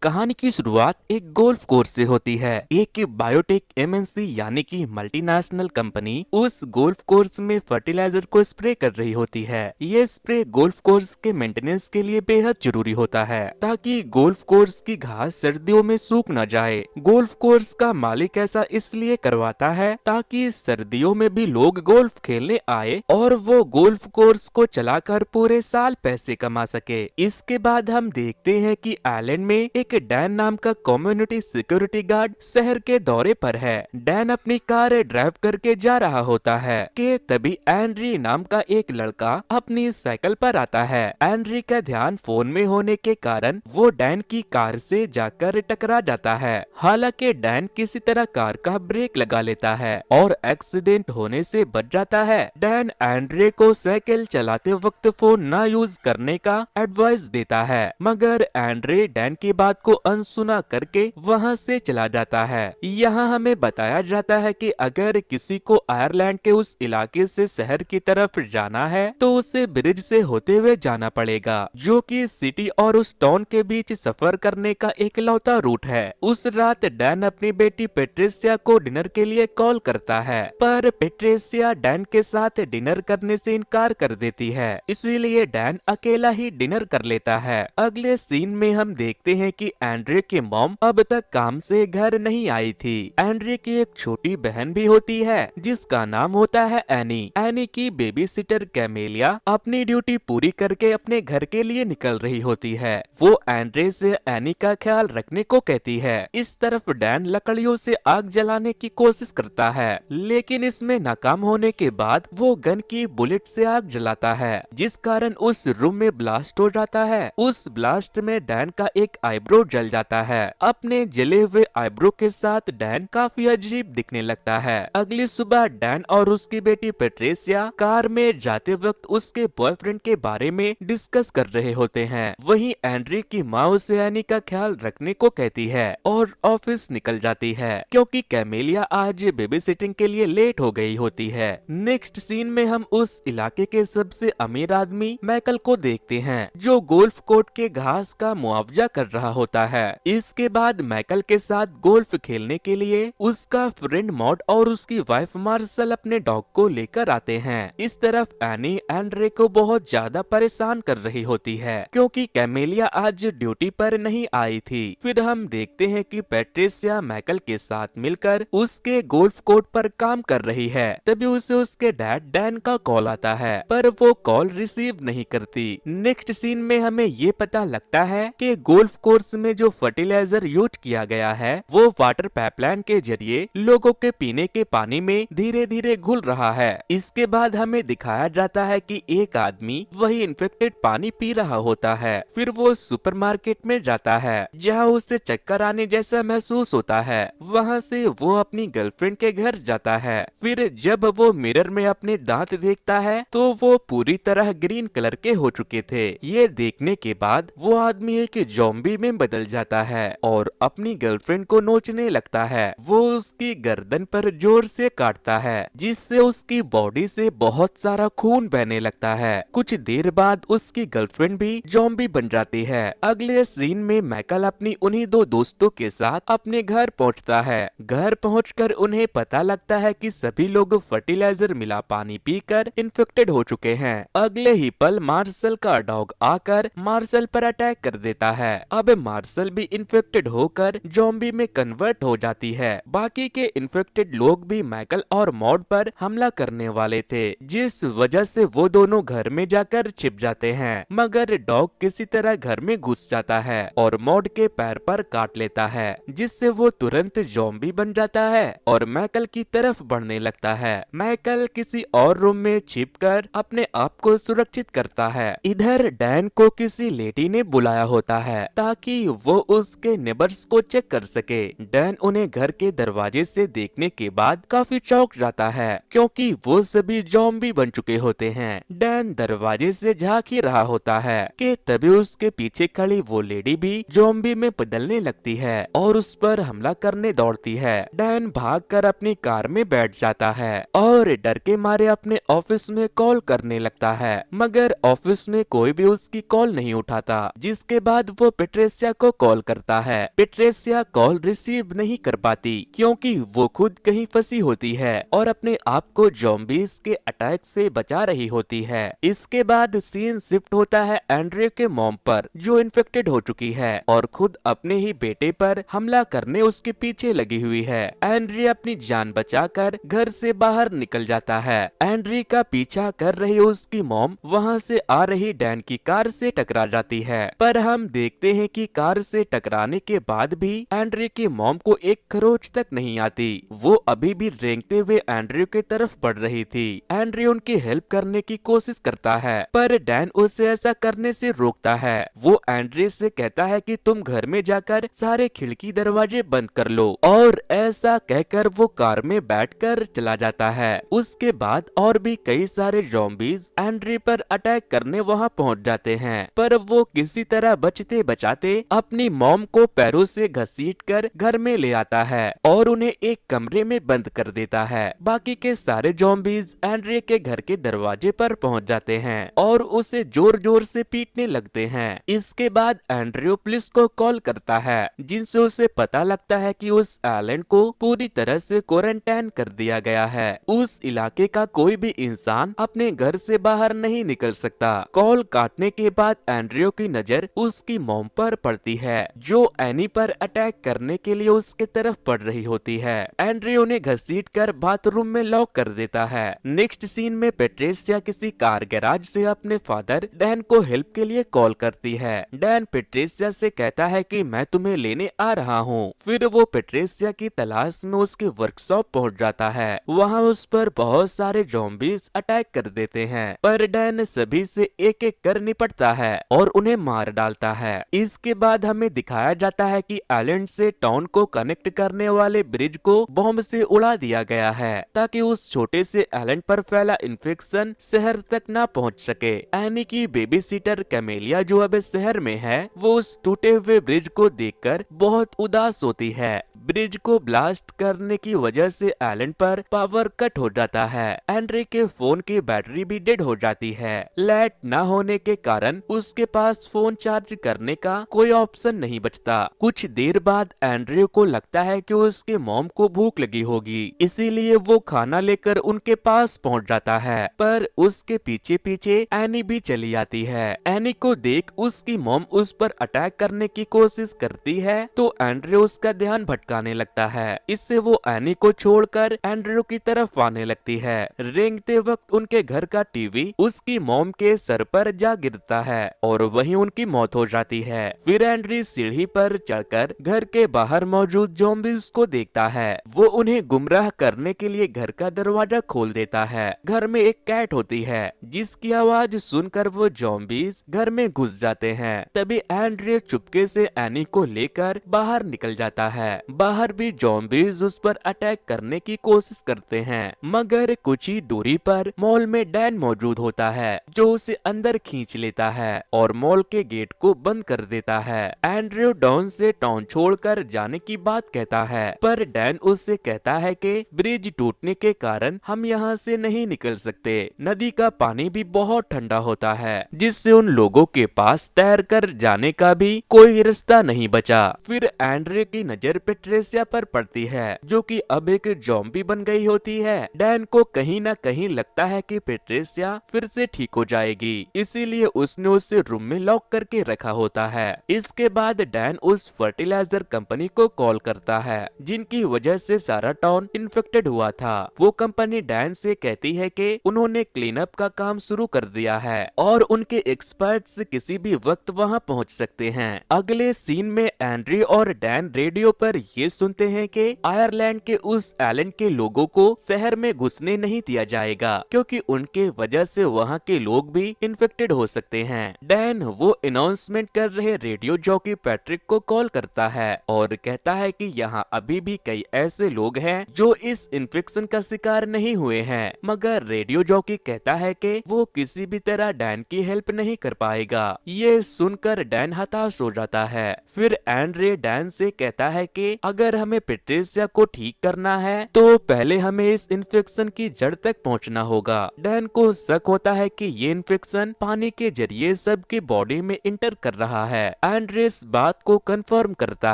कहानी की शुरुआत एक गोल्फ कोर्स से होती है। एक बायोटेक एमएनसी यानी कि मल्टीनेशनल कंपनी उस गोल्फ कोर्स में फर्टिलाइजर को स्प्रे कर रही होती है। ये स्प्रे गोल्फ कोर्स के मेंटेनेंस के लिए बेहद जरूरी होता है ताकि गोल्फ कोर्स की घास सर्दियों में सूख न जाए। गोल्फ कोर्स का मालिक ऐसा इसलिए करवाता है ताकि सर्दियों में भी लोग गोल्फ खेलने आए और वो गोल्फ कोर्स को चलाकर पूरे साल पैसे कमा सके। इसके बाद हम देखते हैं कि आइलैंड में एक डैन नाम का कम्युनिटी सिक्योरिटी गार्ड शहर के दौरे पर है। डैन अपनी कार ड्राइव करके जा रहा होता है कि तभी एंड्री नाम का एक लड़का अपनी साइकिल पर आता है। एंड्री का ध्यान फोन में होने के कारण वो डैन की कार से जाकर टकरा जाता है। हालांकि डैन किसी तरह कार का ब्रेक लगा लेता है और एक्सीडेंट होने से बच जाता है। डैन एंड्रे को साइकिल चलाते वक्त फोन न यूज करने का एडवाइस देता है, मगर एंड्रे डैन की बात को अनसुना करके वहां से चला जाता है। यहाँ हमें बताया जाता है कि अगर किसी को आयरलैंड के उस इलाके से शहर की तरफ जाना है तो उसे ब्रिज से होते हुए जाना पड़ेगा, जो कि सिटी और उस टाउन के बीच सफर करने का इकलौता रूट है। उस रात डैन अपनी बेटी पेट्रिसिया को डिनर के लिए कॉल करता है, पर पेट्रिसिया डैन के साथ डिनर करने से इनकार कर देती है, इसीलिए डैन अकेला ही डिनर कर लेता है। अगले सीन में हम देखते हैं कि एंड्रे की मॉम अब तक काम से घर नहीं आई थी। एंड्रे की एक छोटी बहन भी होती है जिसका नाम होता है एनी। एनी की बेबी सिटर कैमेलिया अपनी ड्यूटी पूरी करके अपने घर के लिए निकल रही होती है। वो एंड्रे से एनी का ख्याल रखने को कहती है। इस तरफ डैन लकड़ियों से आग जलाने की कोशिश करता है, लेकिन इसमें नाकाम होने के बाद वो गन की बुलेट से आग जलाता है, जिस कारण उस रूम में ब्लास्ट हो जाता है। उस ब्लास्ट में डैन का एक आईब्रो जल जाता है। अपने जले हुए आईब्रो के साथ डैन काफी अजीब दिखने लगता है। अगली सुबह डैन और उसकी बेटी पेट्रिसिया कार में जाते वक्त उसके बॉयफ्रेंड के बारे में डिस्कस कर रहे होते हैं। वहीं एंड्री की माँ उसे एनी का ख्याल रखने को कहती है और ऑफिस निकल जाती है क्योंकि कैमेलिया आज बेबी सिटिंग के लिए लेट हो गई होती है। नेक्स्ट सीन में हम उस इलाके के सबसे अमीर आदमी माइकल को देखते हैं, जो गोल्फ कोर्ट के घास का मुआवजा कर रहा होता है। इसके बाद माइकल के साथ गोल्फ खेलने के लिए उसका फ्रेंड मॉड और उसकी वाइफ मार्शल अपने डॉग को लेकर आते हैं। इस तरफ एनी एंड्रे को बहुत ज्यादा परेशान कर रही होती है क्योंकि कैमेलिया आज ड्यूटी पर नहीं आई थी। फिर हम देखते हैं कि पेट्रिसिया माइकल के साथ मिलकर उसके गोल्फ कोर्ट पर काम कर रही है। तभी उसे उसके डैड डैन का कॉल आता है, पर वो कॉल रिसीव नहीं करती। नेक्स्ट सीन में हमें ये पता लगता है कि गोल्फ कोर्स में जो फर्टिलाइजर यूज किया गया है वो वाटर पाइपलाइन के जरिए लोगों के पीने के पानी में धीरे धीरे घुल रहा है। इसके बाद हमें दिखाया जाता है कि एक आदमी वही इन्फेक्टेड पानी पी रहा होता है। फिर वो सुपरमार्केट में जाता है जहाँ उसे चक्कर आने जैसा महसूस होता है। वहाँ से वो अपनी गर्लफ्रेंड के घर जाता है। फिर जब वो मिरर में अपने दांत देखता है तो वो पूरी तरह ग्रीन कलर के हो चुके थे। ये देखने के बाद वो आदमी एक ज़ॉम्बी में बदल जाता है और अपनी गर्लफ्रेंड को नोचने लगता है। वो उसकी गर्दन पर जोर से काटता है, जिससे उसकी बॉडी से बहुत सारा खून बहने लगता है। कुछ देर बाद उसकी गर्लफ्रेंड भी ज़ॉम्बी बन जाती है। अगले सीन में माइकल अपनी उन्हीं दो दोस्तों के साथ अपने घर पहुंचता है। घर पहुंचकर उन्हें पता लगता है कि सभी लोग फर्टिलाइजर मिला पानी पीकर इन्फेक्टेड हो चुके हैं। अगले ही पल मार्शल का डॉग आकर मार्शल पर अटैक कर देता है। अब मार्शल भी इन्फेक्टेड होकर ज़ॉम्बी में कन्वर्ट हो जाती है। बाकी के इन्फेक्टेड लोग भी माइकल और मॉड पर हमला करने वाले थे, जिस वजह से वो दोनों घर में जाकर छिप जाते हैं, मगर डॉग किसी तरह घर में घुस जाता है और मॉड के पैर पर काट लेता है, जिससे वो तुरंत ज़ॉम्बी बन जाता है और माइकल की तरफ बढ़ने लगता है। माइकल किसी और रूम में छिपकर अपने आप को सुरक्षित करता है। इधर डैन को किसी लेडी ने बुलाया होता है ताकि वो उसके नेबर्स को चेक कर सके। डैन उन्हें घर के दरवाजे से देखने के बाद काफी चौंक जाता है क्योंकि वो सभी ज़ॉम्बी बन चुके होते हैं। डैन दरवाजे से झांक ही रहा होता है कि तभी उसके पीछे खड़ी वो लेडी भी ज़ॉम्बी में बदलने लगती है और उस पर हमला करने दौड़ती है। डैन भागकर अपनी कार में बैठ जाता है और और डर के मारे अपने ऑफिस में कॉल करने लगता है, मगर ऑफिस में कोई भी उसकी कॉल नहीं उठाता। जिसके बाद वो पेट्रिसिया को कॉल करता है। पेट्रिसिया कॉल रिसीव नहीं कर पाती क्योंकि वो खुद कहीं फंसी होती है और अपने आप को ज़ॉम्बीज़ के अटैक से बचा रही होती है। इसके बाद सीन शिफ्ट होता है एंड्रे के मॉम पर, जो इन्फेक्टेड हो चुकी है और खुद अपने ही बेटे पर हमला करने उसके पीछे लगी हुई है। एंड्रे अपनी जान बचाकर घर से बाहर निकल जाता है। एंड्रे का पीछा कर रही उसकी मॉम वहां से आ रही डैन की कार से टकरा जाती है, पर हम देखते हैं कि कार से टकराने के बाद भी एंड्रे की मॉम को एक खरोच तक नहीं आती। वो अभी भी रेंगते हुए एंड्रयू की तरफ बढ़ रही थी। एंड्रयू उनकी हेल्प करने की कोशिश करता है, पर डैन उसे ऐसा करने से रोकता है। वो एंड्रे से कहता है कि तुम घर में जाकर सारे खिड़की दरवाजे बंद कर लो, और ऐसा कहकर वो कार में बैठकर चला जाता है। उसके बाद और भी कई सारे ज़ॉम्बीज़ एंड्रे पर अटैक करने वहां पहुंच जाते हैं, पर वो किसी तरह बचते बचाते अपनी मॉम को पैरों से घसीटकर घर में ले आता है और उन्हें एक कमरे में बंद कर देता है। बाकी के सारे ज़ॉम्बीज़ एंड्रे के घर के दरवाजे पर पहुंच जाते हैं और उसे जोर जोर से पीटने लगते हैं। इसके बाद एंड्रयू पुलिस को कॉल करता है, जिनसे उसे पता लगता है कि उस आइलैंड को पूरी तरह से क्वारंटाइन कर दिया गया है। उस इलाके का कोई भी इंसान अपने घर से बाहर नहीं निकल सकता। कॉल काटने के बाद एंड्रयू की नजर उसकी मॉम पर पड़ती है, जो एनी पर अटैक करने के लिए उसके तरफ बढ़ रही होती है। एंड्रयू उन्हें घसीटकर बाथरूम में लॉक कर देता है। नेक्स्ट सीन में पेट्रिसिया किसी कार गैराज से अपने फादर डैन को हेल्प के लिए कॉल करती है। डैन पेट्रिसिया से कहता है कि मैं तुम्हें लेने आ रहा हूँ। फिर वो पेट्रिसिया की तलाश में उसके वर्कशॉप पहुँच जाता है। वहाँ उस पर बहुत सारे ज़ॉम्बीज़ अटैक कर देते हैं, पर डैन सभी से एक एक कर निपटता है और उन्हें मार डालता है। इसके बाद हमें दिखाया जाता है कि आइलैंड से टाउन को कनेक्ट करने वाले ब्रिज को बॉम्ब से उड़ा दिया गया है, ताकि उस छोटे से आइलैंड पर फैला इन्फेक्शन शहर तक न पहुंच सके। एनी की बेबी सीटर कैमेलिया, जो अब शहर में है, वो उस टूटे हुए ब्रिज को देखकर बहुत उदास होती है। ब्रिज को ब्लास्ट करने की वजह से आइलैंड पर पावर कट हो जाता है। एंड्रे के फोन की बैटरी भी डेड हो जाती है। लाइट न होने के कारण उसके पास फोन चार्ज करने का कोई ऑप्शन नहीं बचता। कुछ देर बाद एंड्रे को लगता है कि उसके मॉम को भूख लगी होगी, इसीलिए वो खाना लेकर उनके पास पहुंच जाता है, पर उसके पीछे पीछे एनी भी चली आती है। एनी को देख उसकी मॉम उस पर अटैक करने की कोशिश करती है, तो एंड्रे उसका ध्यान भटकाने लगता है। इससे वो एनी को छोड़कर एंड्रे की तरफ आने लगती है। रेंगते वक्त उनके घर का टीवी उसकी मॉम के सर पर जा गिरता है और वहीं उनकी मौत हो जाती है। फिर एंड्री सीढ़ी पर चढ़कर घर के बाहर मौजूद ज़ॉम्बीज़ को देखता है। वो उन्हें गुमराह करने के लिए घर का दरवाजा खोल देता है। घर में एक कैट होती है, जिसकी आवाज सुनकर वो ज़ॉम्बीज़ घर में घुस जाते हैं। तभी एंड्रे चुपके से एनी को लेकर बाहर निकल जाता है। बाहर भी ज़ॉम्बीज़ उस पर अटैक करने की कोशिश करते हैं, मगर कुछ ही दूरी पर मॉल में डैन मौजूद होता है, जो उसे अंदर खींच लेता है और मॉल के गेट को बंद कर देता है। एंड्रयू डॉन से टाउन छोड़कर जाने की बात कहता है, पर डैन उससे कहता है कि ब्रिज टूटने के कारण हम यहाँ से नहीं निकल सकते। नदी का पानी भी बहुत ठंडा होता है, जिससे उन लोगों के पास तैर कर जाने का भी कोई रास्ता नहीं बचा। फिर एंड्रे की नजर पेट्रिसिया पर पड़ती है, जो कि अब एक ज़ॉम्बी बन गई होती है। डैन को कहीं न कहीं लगता है कि पेट्रिसिया फिर से ठीक हो जाएगी, इसीलिए उसने उसे रूम में लॉक करके रखा होता है। इसके बाद डैन उस फर्टिलाइजर कंपनी को कॉल करता है, जिनकी वजह से सारा टाउन इन्फेक्टेड हुआ था। वो कंपनी डैन से कहती है कि उन्होंने क्लीन अप का काम शुरू कर दिया है और उनके एक्सपर्ट्स किसी भी वक्त वहां पहुंच सकते हैं। अगले सीन में एंड्री और डैन रेडियो पर ये सुनते हैं कि आयरलैंड के उस आइलैंड के लोगों को शहर में घुसने नहीं दिया जाएगा, क्योंकि उनके वजह से वहां के लोग भी इन्फेक्टेड हो सकते हैं। डैन वो अनाउंसमेंट कर रहे रेडियो जॉकी पैट्रिक को कॉल करता है और कहता है कि यहाँ अभी भी कई ऐसे लोग हैं जो इस इन्फेक्शन का शिकार नहीं हुए हैं, मगर रेडियो जॉकी कहता है कि वो किसी भी तरह डैन की हेल्प नहीं कर पाएगा। ये सुनकर डैन हताश हो जाता है। फिर एंड्रे डैन से कहता है कि अगर हमें पेट्रिसिया को ठीक करना है तो पहले हमें इस इन्फेक्शन की जड़ तक पहुंचना होगा। डैन को शक होता है कि ये इन्फेक्शन पानी के जरिए सबके बॉडी में इंटर कर रहा है। एंड्रे इस बात को कंफर्म करता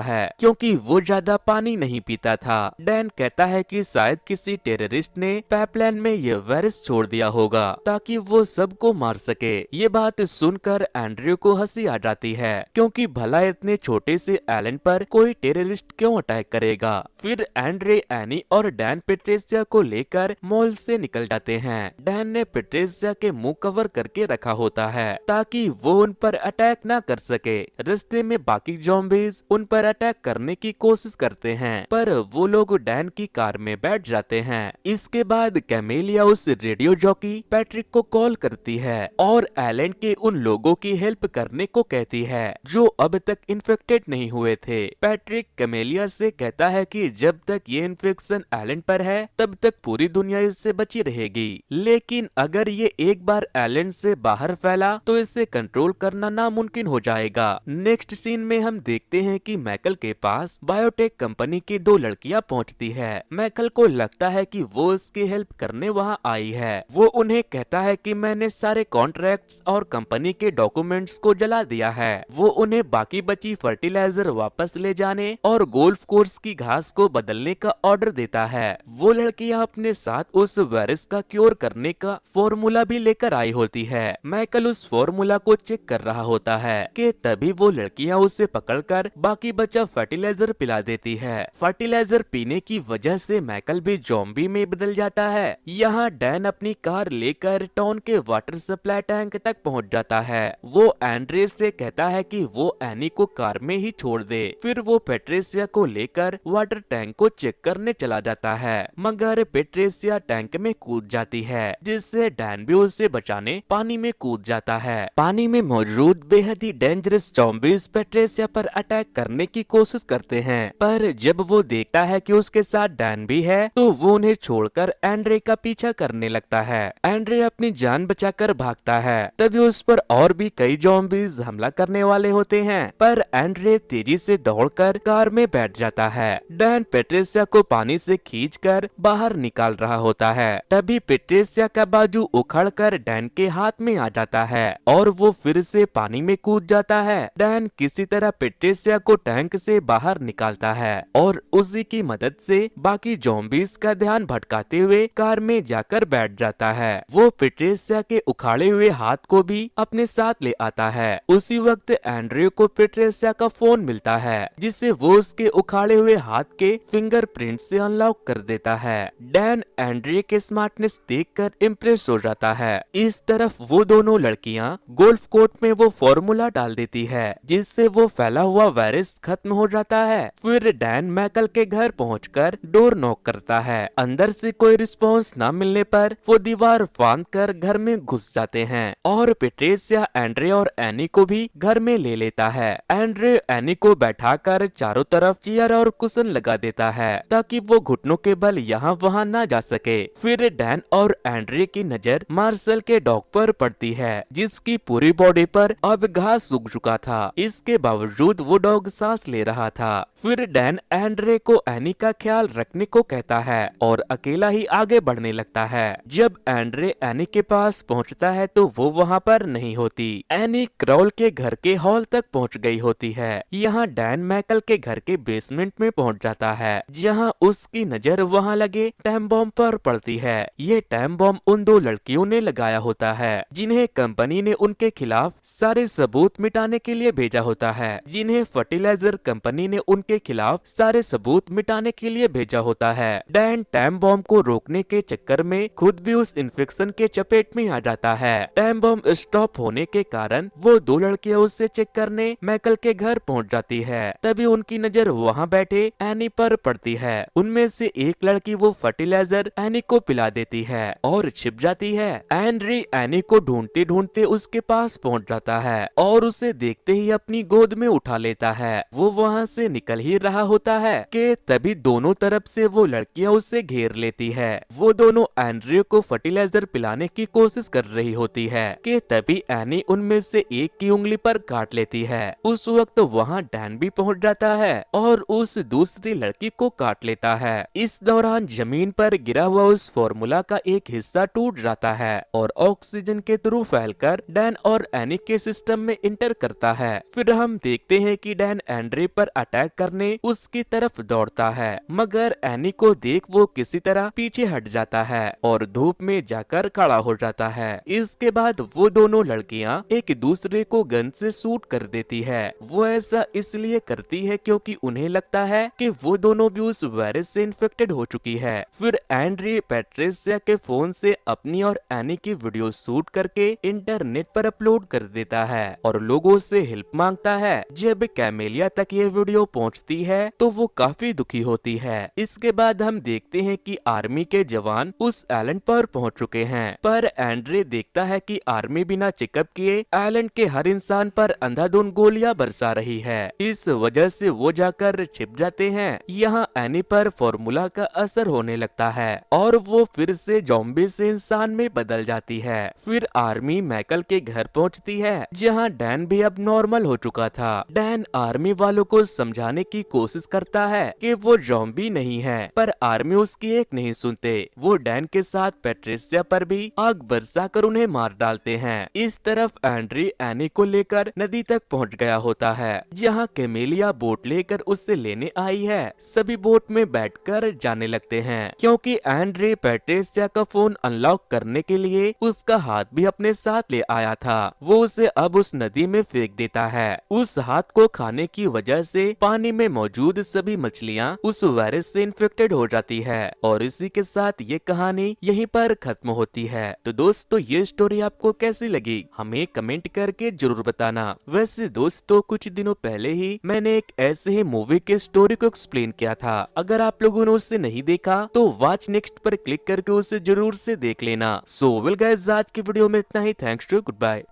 है क्योंकि वो ज्यादा पानी नहीं पीता था। डैन कहता है कि शायद किसी टेररिस्ट ने पाइपलाइन में ये वायरस छोड़ दिया होगा ताकि वो सबको मार सके। ये बात सुनकर एंड्रयू को हंसी आ जाती है क्योंकि भला इतने छोटे से एलन पर कोई टेररिस्ट क्यों अटैक करेगा। फिर एंड्रे, एनी और डैन पेट्रिसिया को लेकर मॉल से निकल जाते हैं। डैन ने पेट्रिसिया के मुंह कवर करके रखा होता है ताकि वो उन पर अटैक ना कर सके। रास्ते में बाकी ज़ॉम्बीज उन पर अटैक करने की कोशिश करते हैं पर वो लोग डैन की कार में बैठ जाते हैं। इसके बाद कैमेलिया उस रेडियो जॉकी पैट्रिक को कॉल करती है और एलन के उन लोगों की हेल्प करने को कहती है जो अब तक इन्फेक्टेड नहीं हुए थे। पैट्रिक कैमेलिया से कहता है कि जब तक ये इन्फेक्शन एलन पर है तब तक पूरी दुनिया इससे बची रहेगी, लेकिन अगर ये एक बार एलन से बाहर फैला तो इसे कंट्रोल करना नामुमकिन हो जाएगा। नेक्स्ट सीन में हम देखते हैं कि मैकल के पास बायोटेक कंपनी की दो लड़कियां पहुंचती है। मैकल को लगता है कि वो उसकी हेल्प करने वहां आई है। वो उन्हें कहता है कि मैंने सारे कॉन्ट्रैक्ट्स और कंपनी के डॉक्यूमेंट्स को जला दिया है। वो उन्हें बाकी बची फर्टिलाइजर वापस ले जाने और गोल्फ कोर्स की घास को बदलने का ऑर्डर देता है। वो लड़कियां अपने साथ उस वायरस का क्योर करने का फॉर्मूला भी लेकर आई होती है। माइकल उस फॉर्मूला को चेक कर रहा होता है कि तभी वो लड़कियां उसे पकड़कर बाकी बचा फर्टिलाइजर पिला देती है। फर्टिलाइजर पीने की वजह से माइकल भी ज़ॉम्बी में बदल जाता है। यहाँ डैन अपनी कार लेकर टाउन के वाटर सप्लाई टैंक तक पहुँच जाता है। वो एंड्रे से कहता है कि वो एनी को कार में ही छोड़ दे। फिर वो पेट्रिसिया को लेकर वाटर टैंक को चेक करने चला जाता है, मगर पेट्रिसिया टैंक में कूद जाती है जिससे डैन भी उसे बचाने पानी में कूद जाता है। पानी में मौजूद बेहद ही डेंजरस ज़ॉम्बीज पेट्रिसिया पर अटैक करने की कोशिश करते हैं, पर जब वो देखता है कि उसके साथ डैन भी है तो वो उन्हें छोड़कर एंड्रे का पीछा करने लगता है। एंड्रे अपनी जान बचाकर भागता है, तभी उस पर और भी कई ज़ॉम्बीज हमला करने वाले होते हैं, पर एंड्रे तेजी से दौड़कर कार में बैठ जाता है। डैन पेट्रिसिया को पानी से खींचकर बाहर निकाल रहा होता है, तभी पेट्रिसिया का बाजू उखड़कर डैन के हाथ में आ जाता है और वो फिर से पानी में कूद जाता है। डैन किसी तरह पेट्रिसिया को टैंक से बाहर निकालता है और उसी की मदद से बाकी ज़ॉम्बीज का ध्यान भटकाते हुए कार में जाकर बैठ जाता है। वो पेट्रिसिया के उखाड़े हुए हाथ को भी अपने साथ ले आता है। उसी वक्त एंड्रयू को पेट्रिसिया का फोन मिलता है जिसे वो उसके उखाड़े हुए हाथ के फिंगरप्रिंट से अनलॉक कर देता है। डैन एंड्रयू के स्मार्टनेस देखकर इम्प्रेस हो जाता है। इस तरफ वो दोनों लड़कियां गोल्फ कोर्ट में वो फॉर्मूला डाल देती है जिससे वो फैला हुआ वायरस खत्म हो जाता है। फिर डैन मैकल के घर पहुंचकर डोर नॉक करता है। अंदर से कोई रिस्पॉन्स न मिलने पर वो दीवार फांद कर घर में घुस जाते हैं और पेट्रिसिया एंड्रे और एनी को भी घर में ले लेता है। एंड्रे एनी को बैठाकर चारों तरफ चेयर और कुशन लगा देता है ताकि वो घुटनों के बल यहाँ वहाँ न जा सके। फिर डैन और एंड्रे की नजर मार्शल के डॉग पर पड़ती है जिसकी पूरी बॉडी पर अब घास उग चुका था। इसके बावजूद वो डॉग सांस ले रहा था। फिर डैन एंड्रे को एनी का ख्याल रखने को कहता है और अकेला ही आगे बढ़ने लगता है। जब एंड्रे एनी के पास पहुंचता है तो वो वहां पर नहीं होती। एनी क्रॉल के घर के हॉल तक पहुंच गई होती है। यहाँ डैन मैकल के घर के बेसमेंट में पहुंच जाता है जहाँ उसकी नजर वहां लगे टाइम बॉम्ब पर पड़ती है। ये टाइम बॉम्ब उन दो लड़कियों ने लगाया होता है जिन्हें कंपनी ने उनके खिलाफ सारे सबूत मिटाने के लिए भेजा होता है, जिन्हें फर्टिलाइजर कंपनी ने उनके खिलाफ सारे सबूत मिटाने के लिए भेजा होता है। डैन टाइम बॉम्ब को रोकने के चक्कर में खुद भी उस इन्फेक्शन के चपेट में आ जाता है। टाइम बॉम्ब स्टॉप होने के कारण वो दो लड़कियां उससे चेक करने मैकल के घर पहुंच जाती है। तभी उनकी नजर वहां बैठे एनी पर पड़ती है। उनमें से एक लड़की वो फर्टिलाइजर एनी को पिला देती है और छिप जाती है। एंड्री एनी को ढूंढते ढूंढते उसके पास पहुंच जाता है और उसे देखते ही अपनी गोद में उठा लेता है। वो वहां से निकल ही रहा होता है कि तभी दोनों तरफ से वो लड़कियां उसे घेर लेती है। वो दोनों एंड्रयू को फर्टिलाइजर पिलाने की कोशिश कर रही होती है कि तभी एनी उनमें से एक की उंगली पर काट लेती है। उस वक्त वहाँ डैन भी पहुँच जाता है और उस दूसरी लड़की को काट लेता है। इस दौरान जमीन पर पर गिरा हुआ उस फॉर्मूला का एक हिस्सा टूट जाता है और ऑक्सीजन के थ्रू फैलकर डैन और एनी के सिस्टम में इंटर करता है। फिर हम देखते हैं कि डैन एंड्रे पर अटैक करने उसकी तरफ दौड़ता है, मगर एनी को देख वो किसी तरह पीछे हट जाता है और धूप में जाकर खड़ा हो जाता है। इसके बाद वो दोनों लड़कियां एक दूसरे को गन से शूट कर देती है। वो ऐसा इसलिए करती है क्योंकि उन्हें लगता है कि वो दोनों भी उस वायरस से इन्फेक्टेड हो चुकी है। फिर एंड्रे पैट्रिसिया के फोन से अपनी और एनी की वीडियो शूट करके इंटरनेट पर अपलोड कर देता है और लोगों से हेल्प मांगता है। जब कैमेलिया तक ये वीडियो पहुंचती है तो वो काफी दुखी होती है। इसके बाद हम देखते हैं कि आर्मी के जवान उस आइलैंड पर पहुंच चुके हैं, पर एंड्रे देखता है कि आर्मी बिना चेकअप किए आइलैंड के हर इंसान पर अंधाधुंध गोलियां बरसा रही है। इस वजह से वो जाकर छिप जाते हैं। यहाँ एनी पर फॉर्मूला का असर होने लगता है और वो फिर से ज़ॉम्बी से इंसान में बदल जाती है। फिर आर्मी मैकल के घर पहुंचती है जहां डैन भी अब नॉर्मल हो चुका था। डैन आर्मी वालों को समझाने की कोशिश करता है कि वो ज़ॉम्बी नहीं है, पर आर्मी उसकी एक नहीं सुनते। वो डैन के साथ पैट्रिसिया पर भी आग बरसा कर उन्हें मार डालते हैं। इस तरफ एंड्री एनी को लेकर नदी तक पहुंच गया होता है जहां कैमेलिया बोट लेकर उससे लेने आई है। सभी बोट में बैठकर जाने लगते हैं क्योंकि एंड्रे पैट्रिसिया का फोन अनलॉक करने के लिए उसका हाथ भी अपने साथ ले आया था। वो उसे अब उस नदी में फेंक देता है। उस हाथ को खाने की वजह से पानी में मौजूद सभी मछलियां उस वायरस से इन्फेक्टेड हो जाती है और इसी के साथ ये कहानी यहीं पर खत्म होती है। तो दोस्तों ये स्टोरी आपको कैसी लगी हमें कमेंट करके जरूर बताना। वैसे दोस्तों कुछ दिनों पहले ही मैंने एक ऐसे ही मूवी के स्टोरी को एक्सप्लेन किया था। अगर आप लोगों ने उसे नहीं देखा तो वॉच नेक्स्ट पर क्लिक करके उसे जरूर से देख लेना। सो वेल गाइस आज की वीडियो में इतना ही। Thanks to good bye.